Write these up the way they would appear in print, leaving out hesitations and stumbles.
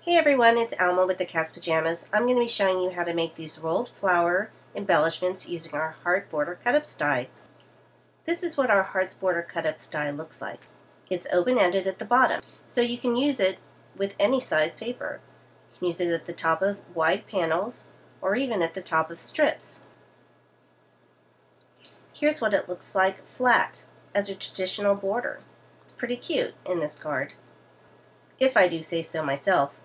Hey everyone, it's Alma with the Cat's Pajamas. I'm going to be showing you how to make these rolled flower embellishments using our heart border cut-ups die. This is what our hearts border cut-ups die looks like. It's open-ended at the bottom, so you can use it with any size paper. You can use it at the top of wide panels or even at the top of strips. Here's what it looks like flat as a traditional border. It's pretty cute in this card, if I do say so myself.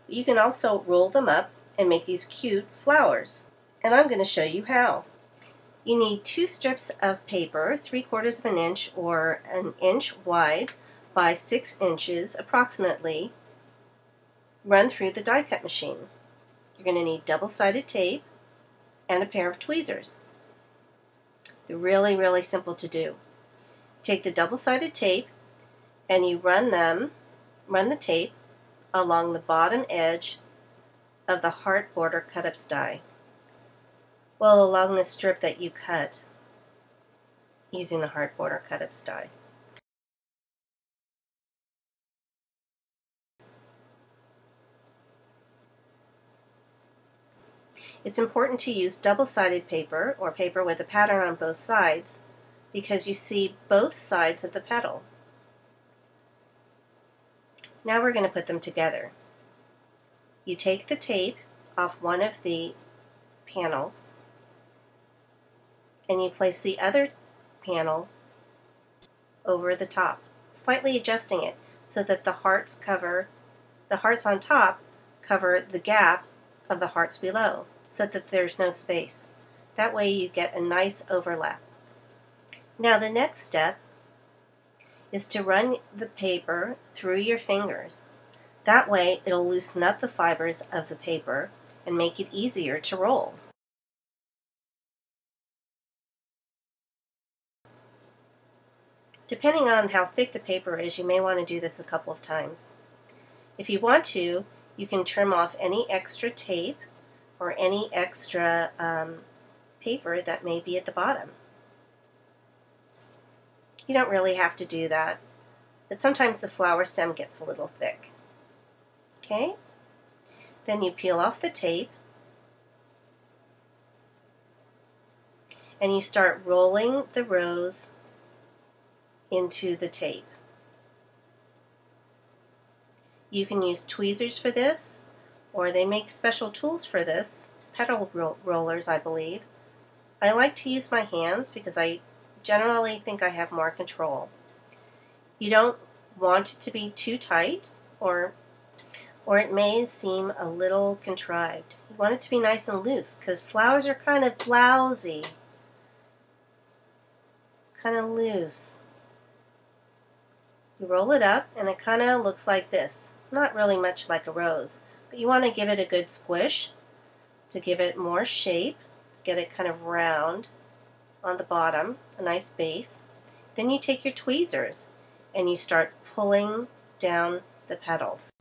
You can also roll them up and make these cute flowers, and I'm going to show you how. You need 2 strips of paper, 3/4 of an inch or an inch wide by 6 inches approximately, run through the die cut machine. You're going to need double-sided tape and a pair of tweezers. They're really simple to do. Take the double-sided tape and you run the tape along the bottom edge of the heart border cut-ups die. Well, along the strip that you cut using the heart border cut-ups die. It's important to use double-sided paper or paper with a pattern on both sides because you see both sides of the petal. Now we're going to put them together. You take the tape off one of the panels and you place the other panel over the top, slightly adjusting it so that the hearts on top cover the gap of the hearts below so that there's no space. That way you get a nice overlap. Now the next step is to run the paper through your fingers. That way it'll loosen up the fibers of the paper and make it easier to roll. Depending on how thick the paper is, you may want to do this a couple of times. If you want to, you can trim off any extra tape or any extra paper that may be at the bottom. You don't really have to do that, but sometimes the flower stem gets a little thick. Okay? Then you peel off the tape and you start rolling the rose into the tape. You can use tweezers for this, or they make special tools for this, petal rollers, I believe. I like to use my hands because I generally think I have more control. You don't want it to be too tight, or it may seem a little contrived. You want it to be nice and loose because flowers are kind of blousy, kind of loose. You roll it up and it kind of looks like this. Not really much like a rose, but you want to give it a good squish to give it more shape, to get it kind of round on the bottom, a nice base. Then you take your tweezers and you start pulling down the petals.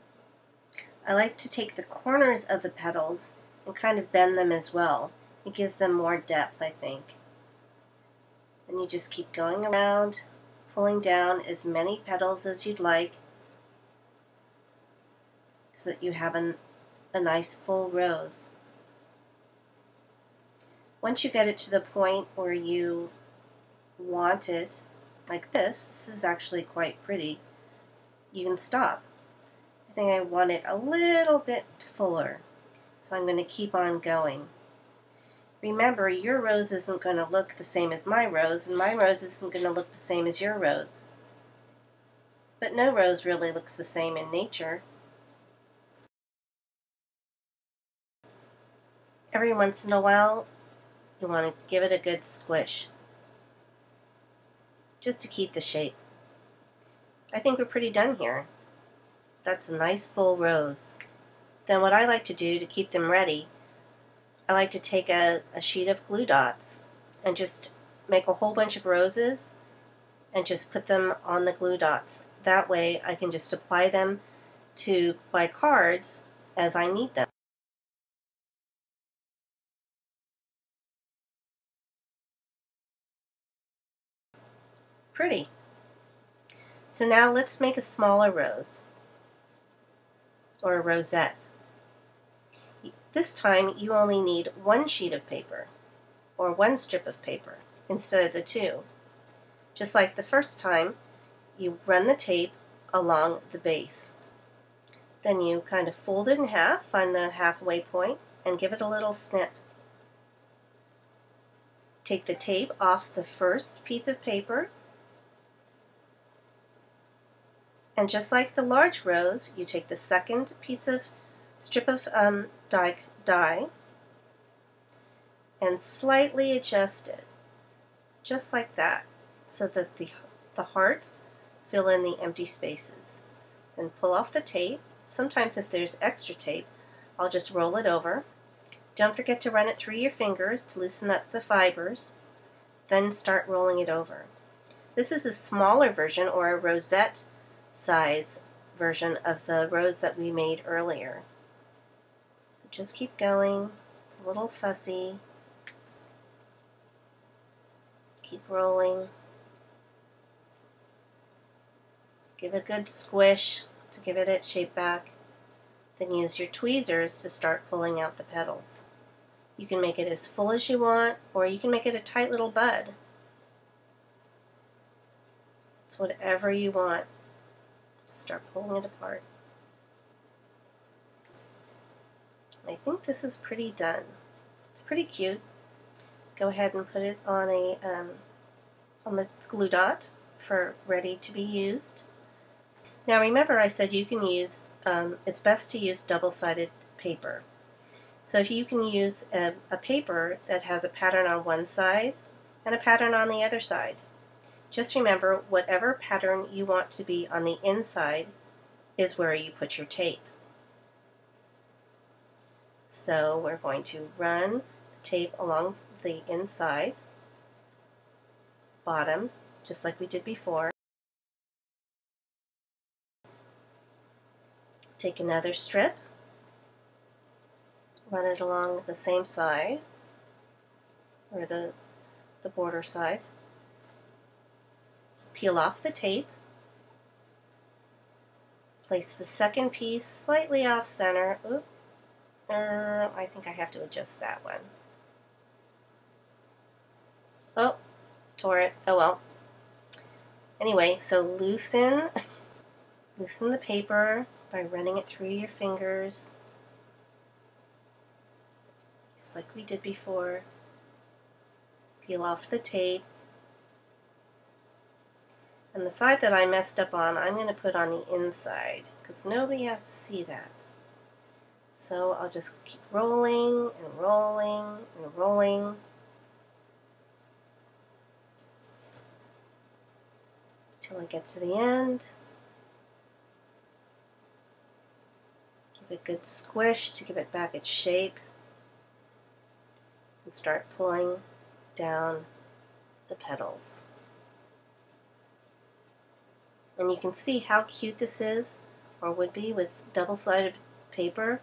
I like to take the corners of the petals and kind of bend them as well. It gives them more depth, I think. And you just keep going around, pulling down as many petals as you'd like so that you have a nice full rose. Once you get it to the point where you want it like this is actually quite pretty, you can stop. I think I want it a little bit fuller, so I'm going to keep on going. Remember, your rose isn't going to look the same as my rose, and my rose isn't going to look the same as your rose. But no rose really looks the same in nature. Every once in a while, you want to give it a good squish, just to keep the shape. I think we're pretty done here. That's a nice full rose. Then what I like to do to keep them ready, I like to take a sheet of glue dots and just make a whole bunch of roses and just put them on the glue dots. That way I can just apply them to my cards as I need them. Pretty. So now let's make a smaller rose. or a rosette. This time you only need one sheet of paper or one strip of paper instead of the two. Just like the first time, you run the tape along the base. Then you kind of fold it in half, find the halfway point, and give it a little snip. Take the tape off the first piece of paper, and just like the large rose, you take the second piece of strip of dye and slightly adjust it, just like that, so that the hearts fill in the empty spaces. Then pull off the tape. Sometimes if there's extra tape, I'll just roll it over. Don't forget to run it through your fingers to loosen up the fibers. Then start rolling it over. This is a smaller version, or a rosette size version of the rose that we made earlier. So just keep going. It's a little fussy. Keep rolling. Give it a good squish to give it its shape back. Then use your tweezers to start pulling out the petals. You can make it as full as you want, or you can make it a tight little bud. It's whatever you want. Just start pulling it apart. I think this is pretty done. It's pretty cute. Go ahead and put it on the glue dot for ready to be used. Now remember, I said you can use, it's best to use double-sided paper. So if you can use a paper that has a pattern on one side and a pattern on the other side. Just remember, whatever pattern you want to be on the inside is where you put your tape. So we're going to run the tape along the inside, bottom, just like we did before. Take another strip, run it along the same side, or the border side. Peel off the tape. Place the second piece slightly off center. Oop. I think I have to adjust that one. Oh, tore it. Oh well. Anyway, so loosen the paper by running it through your fingers, just like we did before. Peel off the tape. And the side that I messed up on, I'm going to put on the inside, because nobody has to see that. So I'll just keep rolling and rolling and rolling until I get to the end. Give it a good squish to give it back its shape. And start pulling down the petals. And you can see how cute this is, or would be, with double-sided paper.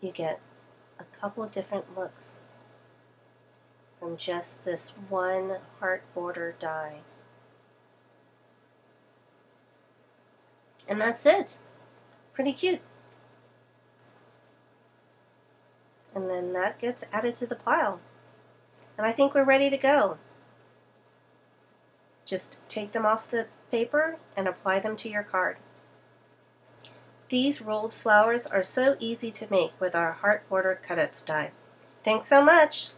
You get a couple of different looks from just this one heart border die. And that's it. Pretty cute. And then that gets added to the pile. And I think we're ready to go. Just take them off the paper and apply them to your card. These rolled flowers are so easy to make with our heart border CutUps die. Thanks so much!